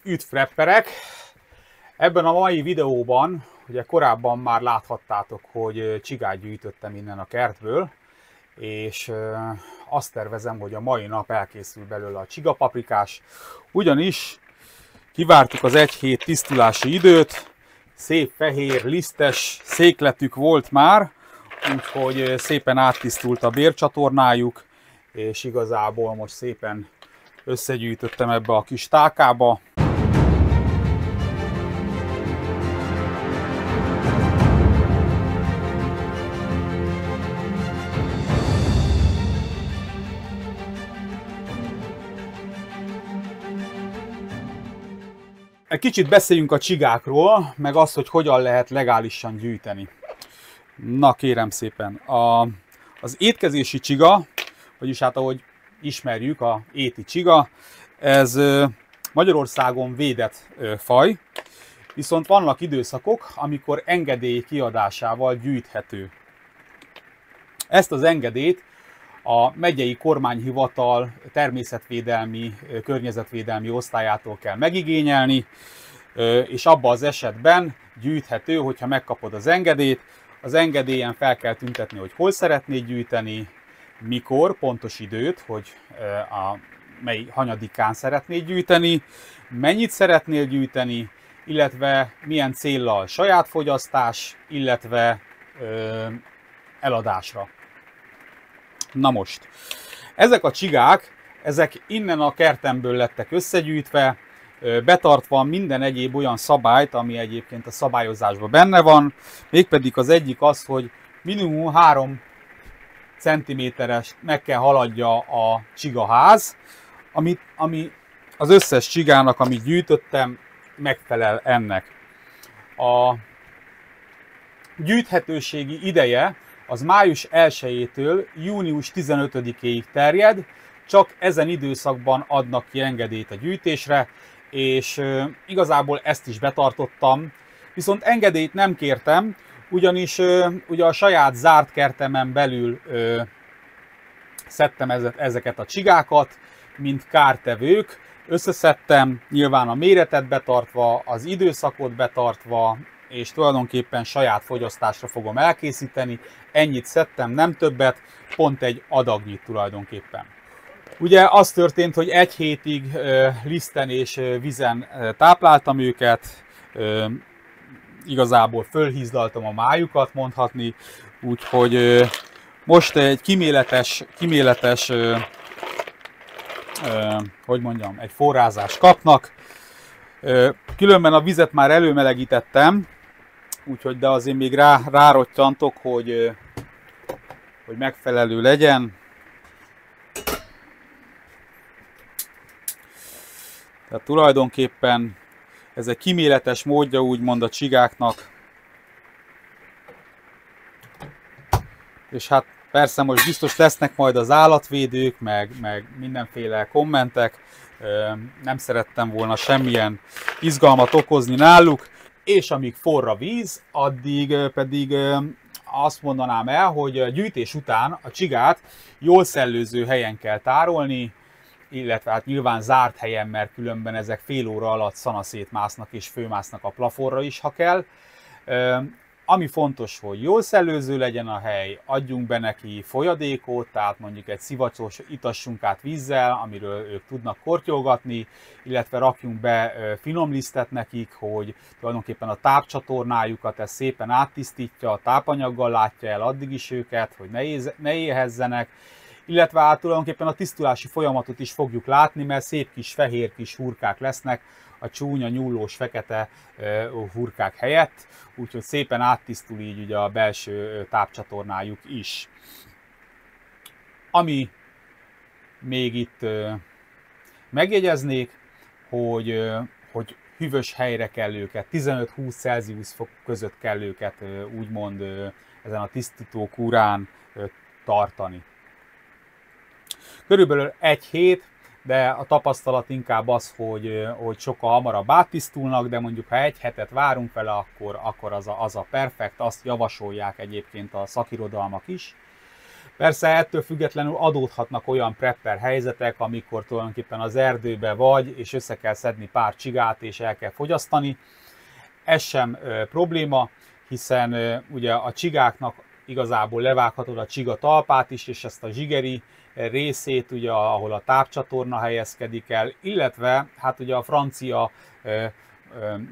Üdv prepperek! Ebben a mai videóban, ugye korábban már láthattátok, hogy csigát gyűjtöttem innen a kertből, és azt tervezem, hogy a mai nap elkészül belőle a csigapaprikás, ugyanis kivártuk az 1 hét tisztulási időt, szép fehér, lisztes székletük volt már, úgyhogy szépen áttisztult a bércsatornájuk, és igazából most szépen összegyűjtöttem ebbe a kis tálkába. Egy kicsit beszéljünk a csigákról, meg azt, hogy hogyan lehet legálisan gyűjteni. Na kérem szépen, az étkezési csiga, vagyis hát ahogy ismerjük, a éti csiga, ez Magyarországon védett faj, viszont vannak időszakok, amikor engedély kiadásával gyűjthető. Ezt az engedélyt a megyei kormányhivatal természetvédelmi, környezetvédelmi osztályától kell megigényelni, és abban az esetben gyűjthető, hogyha megkapod az engedélyt. Az engedélyen fel kell tüntetni, hogy hol szeretnéd gyűjteni, mikor, pontos időt, hogy mely hanyadikán szeretnéd gyűjteni, mennyit szeretnél gyűjteni, illetve milyen céllal, saját fogyasztás, illetve eladásra. Na most, ezek a csigák, ezek innen a kertemből lettek összegyűjtve, betartva minden egyéb olyan szabályt, ami egyébként a szabályozásban benne van, mégpedig az egyik az, hogy minimum 3 cm-es meg kell haladja a csigaház, ami az összes csigának, amit gyűjtöttem, megfelel ennek. A gyűjthetőségi ideje az május 1-től június 15-ig terjed, csak ezen időszakban adnak ki engedélyt a gyűjtésre, és igazából ezt is betartottam, viszont engedélyt nem kértem, ugyanis ugye a saját zárt kertemen belül szedtem ezeket a csigákat, mint kártevők, összeszedtem, nyilván a méretet betartva, az időszakot betartva, és tulajdonképpen saját fogyasztásra fogom elkészíteni. Ennyit szedtem, nem többet, pont egy adagnyit tulajdonképpen. Ugye az történt, hogy 1 hétig liszten és vízen tápláltam őket, igazából fölhízdaltam a májukat mondhatni, úgyhogy most egy kíméletes hogy mondjam, egy forrázást kapnak. Különben a vizet már előmelegítettem, úgyhogy de azért még rárottyantok, hogy megfelelő legyen. Tehát tulajdonképpen ez egy kíméletes módja úgymond a csigáknak. És hát persze most biztos lesznek majd az állatvédők, meg mindenféle kommentek. Nem szerettem volna semmilyen izgalmat okozni náluk, és amíg forr a víz, addig pedig azt mondanám el, hogy a gyűjtés után a csigát jól szellőző helyen kell tárolni, illetve hát nyilván zárt helyen, mert különben ezek fél óra alatt szanaszét másznak és főmásznak a plafonra is, ha kell. Ami fontos, hogy jól szellőző legyen a hely, adjunk be neki folyadékot, tehát mondjuk egy szivacsos itassunk át vízzel, amiről ők tudnak kortyolgatni, illetve rakjunk be finom lisztet nekik, hogy tulajdonképpen a tápcsatornájukat ez szépen áttisztítja, a tápanyaggal látja el addig is őket, hogy ne éhezzenek, illetve hát tulajdonképpen a tisztulási folyamatot is fogjuk látni, mert szép kis fehér kis hurkák lesznek a csúnya, nyúlós, fekete hurkák helyett, úgyhogy szépen áttisztul így ugye a belső tápcsatornájuk is. Ami még itt megjegyeznék, hogy hűvös helyre kell őket, 15-20 Celsius fok között kell őket úgymond ezen a tisztító kúrán tartani. Körülbelül 1 hét, de a tapasztalat inkább az, hogy sokkal hamarabb áttisztulnak, de mondjuk ha 1 hetet várunk vele, akkor az a perfekt, azt javasolják egyébként a szakirodalmak is. Persze ettől függetlenül adódhatnak olyan prepper helyzetek, amikor tulajdonképpen az erdőbe vagy, és össze kell szedni pár csigát, és el kell fogyasztani. Ez sem probléma, hiszen ugye a csigáknak igazából levághatod a csiga talpát is, és ezt a zsigeri részét, ugye, ahol a tápcsatorna helyezkedik el, illetve hát ugye a francia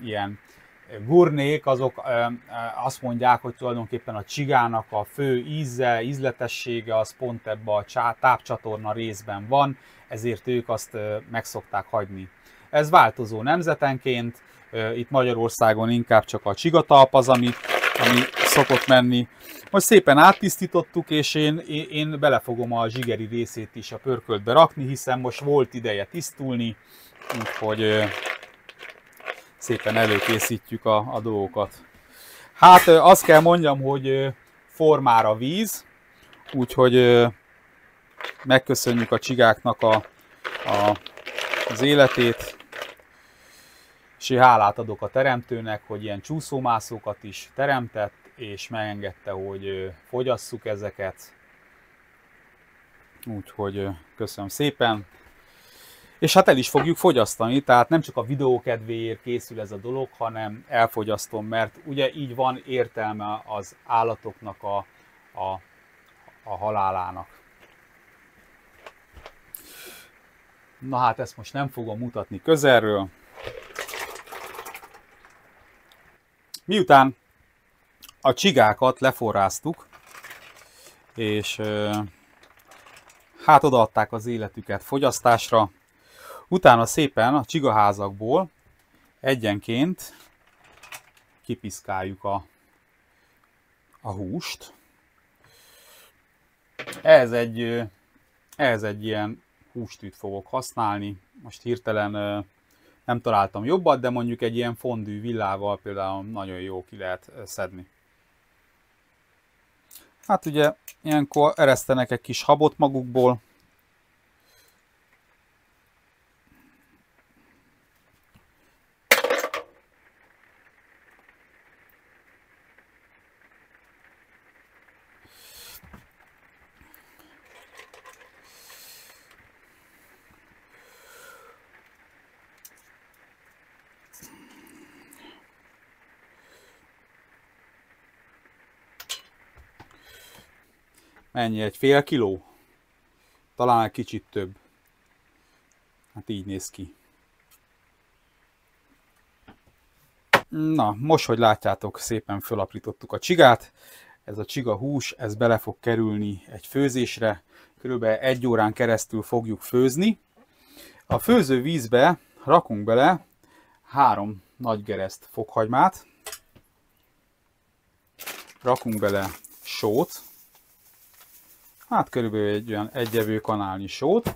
ilyen gurnék, azok azt mondják, hogy tulajdonképpen a csigának a fő íze, ízletessége az pont ebben a tápcsatorna részben van, ezért ők azt meg szokták hagyni. Ez változó nemzetenként, itt Magyarországon inkább csak a csigatalp az, ami szokott menni. Most szépen áttisztítottuk, és én bele fogom a zsigeri részét is a pörköltbe rakni, hiszen most volt ideje tisztulni, úgyhogy szépen előkészítjük a dolgokat. Hát azt kell mondjam, hogy formára víz, úgyhogy megköszönjük a csigáknak az életét, és hálát adok a teremtőnek, hogy ilyen csúszómászókat is teremtett, és megengedte, hogy fogyasszuk ezeket. Úgyhogy köszönöm szépen. És hát el is fogjuk fogyasztani, tehát nem csak a videó kedvéért készül ez a dolog, hanem elfogyasztom, mert ugye így van értelme az állatoknak a halálának. Na hát ezt most nem fogom mutatni közelről. Miután a csigákat leforráztuk, és hát odaadták az életüket fogyasztásra, utána szépen a csigaházakból egyenként kipiszkáljuk a húst. Ehhez egy ilyen hústűt fogok használni. Most hirtelen nem találtam jobbat, de mondjuk egy ilyen fondű villával például nagyon jó ki lehet szedni. Hát ugye ilyenkor eresztenek egy kis habot magukból. Mennyi? Egy fél kiló? Talán egy kicsit több. Hát így néz ki. Na, most, hogy látjátok, szépen fölaprítottuk a csigát. Ez a csiga hús, ez bele fog kerülni egy főzésre. Körülbelül 1 órán keresztül fogjuk főzni. A főző vízbe rakunk bele 3 nagy gereszt fokhagymát. Rakunk bele sót. Hát körülbelül egy olyan 1 evőkanálnyi sót.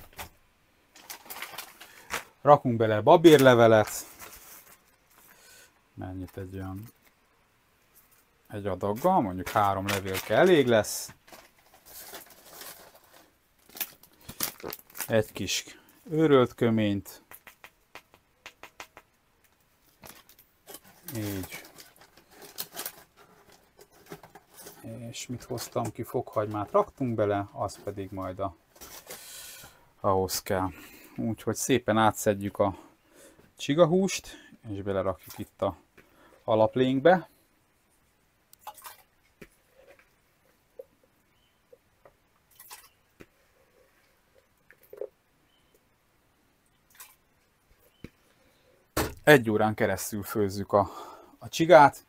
Rakunk bele babérlevelet. Mennyit? Egy adaggal, mondjuk 3 levélke elég lesz. Egy kis őrölt köményt. Így. És mit hoztam ki? Fokhagymát raktunk bele, az pedig majd ahhoz kell. Úgyhogy szépen átszedjük a csigahúst, és belerakjuk itt a alaplénkbe. Egy órán keresztül főzzük a csigát.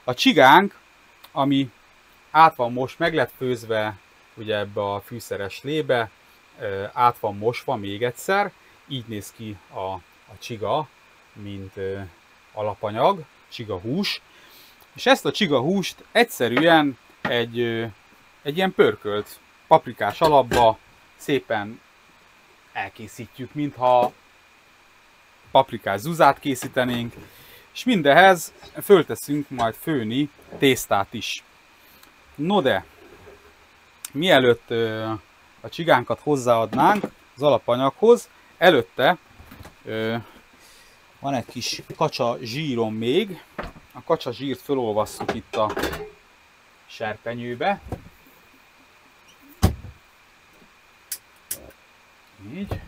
A csigánk, ami át van most, meg lett főzve ugye ebbe a fűszeres lébe, át van mosva még egyszer, így néz ki a csiga, mint alapanyag, csigahús. És ezt a csigahúst egyszerűen egy ilyen pörkölt paprikás alapba szépen elkészítjük, mintha paprikás zuzát készítenénk, és mindehez fölteszünk majd főni tésztát is. No de, mielőtt a csigánkat hozzáadnánk az alapanyaghoz, előtte Van egy kis kacsa zsírom még. A kacsa zsírt fölolvasszuk itt a serpenyőbe. Így.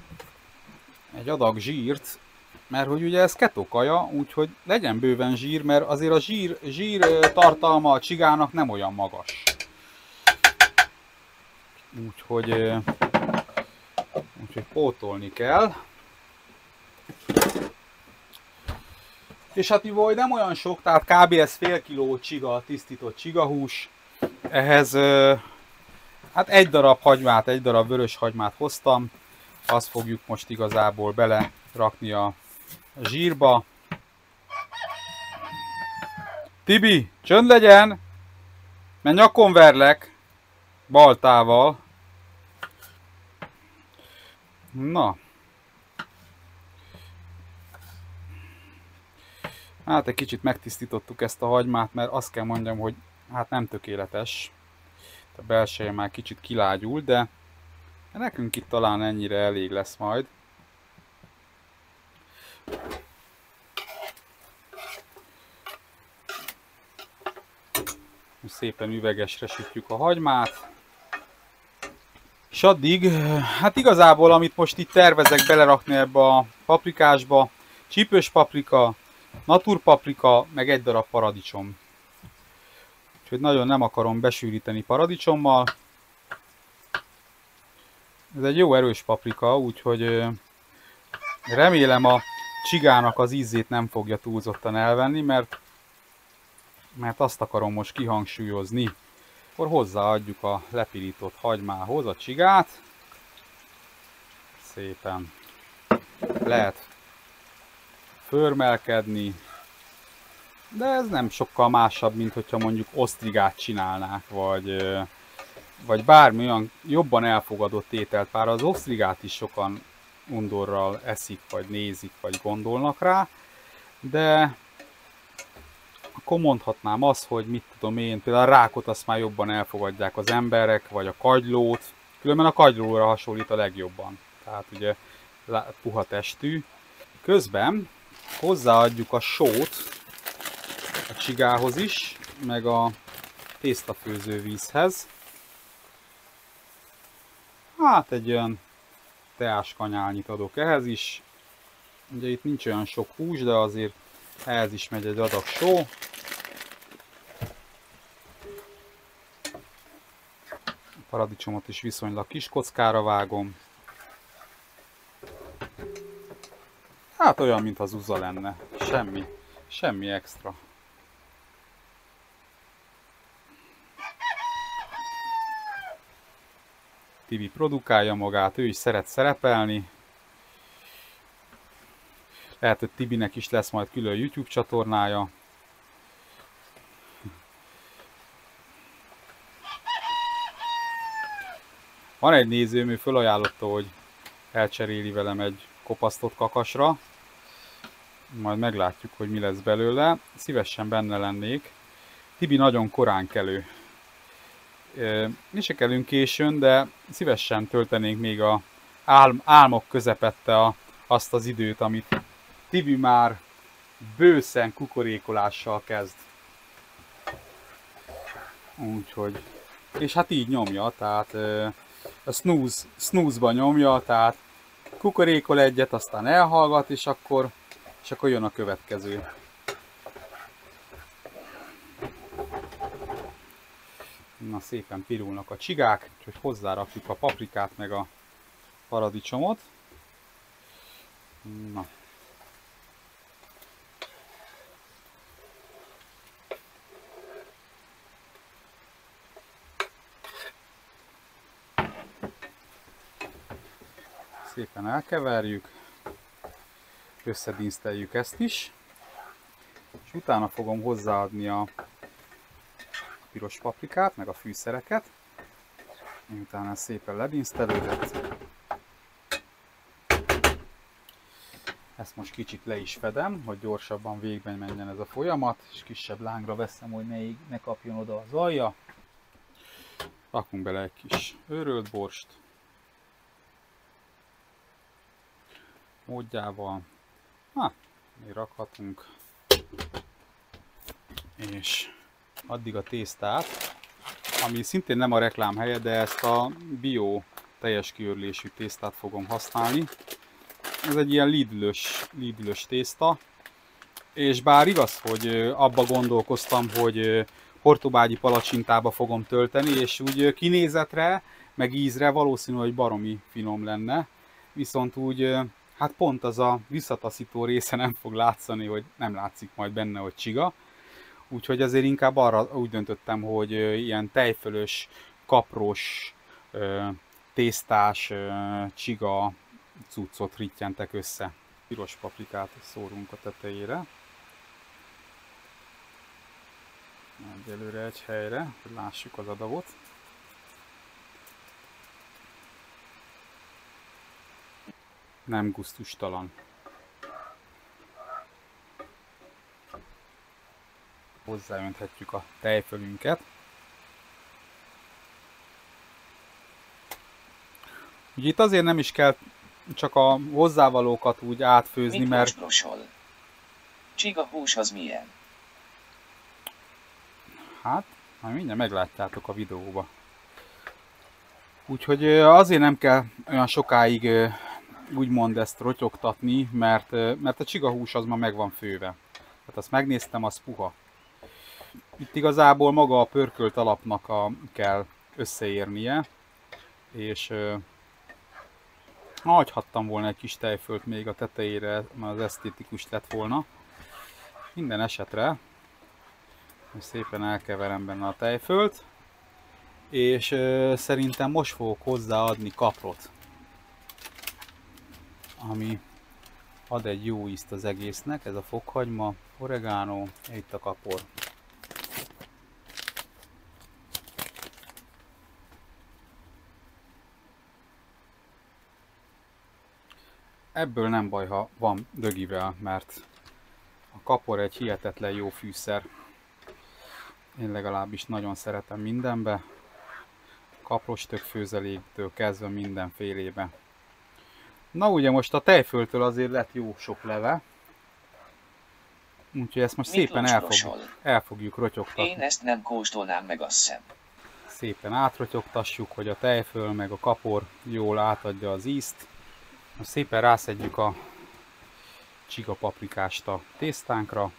Egy adag zsírt, mert hogy ugye ez ketokaja, úgyhogy legyen bőven zsír, mert azért a zsír tartalma a csigának nem olyan magas. Úgyhogy pótolni kell. És hát mivel nem olyan sok, tehát kb. Ez fél kiló csiga, tisztított csigahús. Ehhez hát egy darab hagymát, egy darab vörös hagymát hoztam. Azt fogjuk most igazából bele rakni a zsírba. Tibi, csönd legyen! Mert nyakon verlek baltával. Na. Hát egy kicsit megtisztítottuk ezt a hagymát, mert azt kell mondjam, hogy hát nem tökéletes. A belseje már kicsit kilágyult, de nekünk itt talán ennyire elég lesz majd. Szépen üvegesre sütjük a hagymát. És addig, hát igazából amit most itt tervezek belerakni ebbe a paprikásba, csípős paprika, naturpaprika, meg egy darab paradicsom. Úgyhogy nagyon nem akarom besűríteni paradicsommal. Ez egy jó erős paprika, úgyhogy remélem a csigának az ízét nem fogja túlzottan elvenni, mert azt akarom most kihangsúlyozni. Akkor hozzáadjuk a lepirított hagymához a csigát. Szépen lehet förmelkedni, de ez nem sokkal másabb, mint hogyha mondjuk osztrigát csinálnák, vagy bármi olyan jobban elfogadott ételt. Bár az osztrigát is sokan undorral eszik, vagy nézik, vagy gondolnak rá, de akkor mondhatnám azt, hogy mit tudom én, például a rákot azt már jobban elfogadják az emberek, vagy a kagylót, különben a kagylóra hasonlít a legjobban, tehát ugye puha testű. Közben hozzáadjuk a sót a csigához is, meg a tésztafőző vízhez. Hát egy olyan teáskanyálnyit adok ehhez is. Ugye itt nincs olyan sok hús, de azért ehhez is megy egy adag só. A paradicsomot is viszonylag kis kockára vágom. Hát olyan, mint az uza lenne. Semmi extra. Tibi produkálja magát, ő is szeret szerepelni. Lehet, hogy Tibinek is lesz majd külön YouTube csatornája. Van egy nézőm, ő felajánlotta, hogy elcseréli velem egy kopasztott kakasra. Majd meglátjuk, hogy mi lesz belőle. Szívesen benne lennék. Tibi nagyon korán kelő. Mi se kelünk későn, de szívesen töltenénk még a álmok közepette azt az időt, amit Tibi már bőszen kukorékolással kezd. Úgyhogy, és hát így nyomja, tehát a snooze-ba nyomja, tehát kukorékol egyet, aztán elhallgat, és akkor jön a következő. Na, szépen pirulnak a csigák, úgyhogy hozzárakjuk a paprikát meg a paradicsomot. Na. Szépen elkeverjük, összedíszteljük ezt is, és utána fogom hozzáadni a piros paprikát, meg a fűszereket, miután ez szépen ledísztelődött. Ezt most kicsit le is fedem, hogy gyorsabban végben menjen ez a folyamat, és kisebb lángra veszem, hogy ne kapjon oda az alja. Rakunk bele egy kis őrölt borst, módjával. még rakhatunk. És addig a tésztát, ami szintén nem a reklám helye, de ezt a bio teljes kiörlésű tésztát fogom használni. Ez egy ilyen Lidl-ös tészta, és bár igaz, hogy abba gondolkoztam, hogy hortobágyi palacsintába fogom tölteni, és úgy kinézetre, meg ízre valószínű, hogy baromi finom lenne, viszont úgy hát pont az a visszataszító része nem fog látszani, hogy nem látszik majd benne, hogy csiga. Úgyhogy azért inkább arra úgy döntöttem, hogy ilyen tejfölös, kapros, tésztás, csiga cuccot rittyentek össze. Piros paprikát szórunk a tetejére. Egyelőre egy helyre, hogy lássuk az adagot. Nem gusztustalan. Hozzáönthetjük a tejfölünket. Ugye itt azért nem is kell csak a hozzávalókat úgy átfőzni, Mit mert... Csiga hús az milyen? Hát, majd mindjárt meglátjátok a videóba. Úgyhogy azért nem kell olyan sokáig úgymond ezt rotyogtatni, mert a csigahús az ma meg van főve. Hát azt megnéztem, az puha. Itt igazából maga a pörkölt alapnak kell összeérnie, és hagyhattam volna egy kis tejfölt még a tetejére, mert az esztétikus lett volna. Minden esetre szépen elkeverem benne a tejfölt, és szerintem most fogok hozzáadni kaprot, ami ad egy jó ízt az egésznek. Ez a fokhagyma, oregano, itt a kapor. Ebből nem baj, ha van dögivel, mert a kapor egy hihetetlen jó fűszer. Én legalábbis nagyon szeretem mindenbe. Kaprostök főzeléktől kezdve mindenfélébe. Na ugye most a tejföltől azért lett jó sok leve. Úgyhogy ezt most szépen el fogjuk rotyogtatni. Én ezt nem kóstolnám meg, azt hiszem. Szépen átrotyogtassuk, hogy a tejföl meg a kapor jól átadja az ízt. Most szépen rászedjük a csiga paprikást a tésztánkra.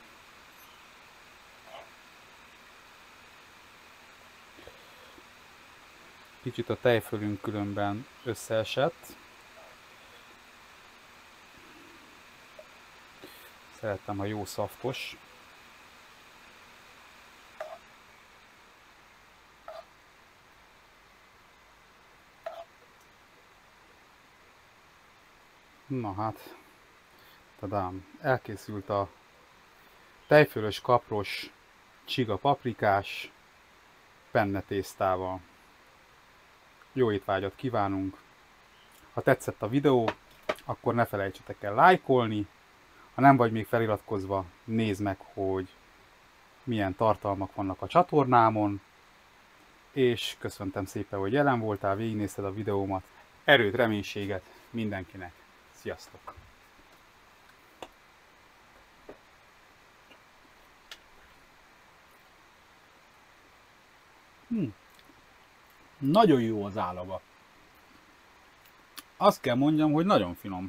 Kicsit a tejfölünk különben összeesett. Szeretem, ha jó szaftos. Na hát, tadám, elkészült a tejfölös, kapros, csiga paprikás penne tésztával. Jó étvágyat kívánunk! Ha tetszett a videó, akkor ne felejtsetek el lájkolni. Ha nem vagy még feliratkozva, nézd meg, hogy milyen tartalmak vannak a csatornámon. És köszöntem szépen, hogy jelen voltál, végignézted a videómat. Erőt, reménységet mindenkinek! Sziasztok! Nagyon jó az állaga. Azt kell mondjam, hogy nagyon finom.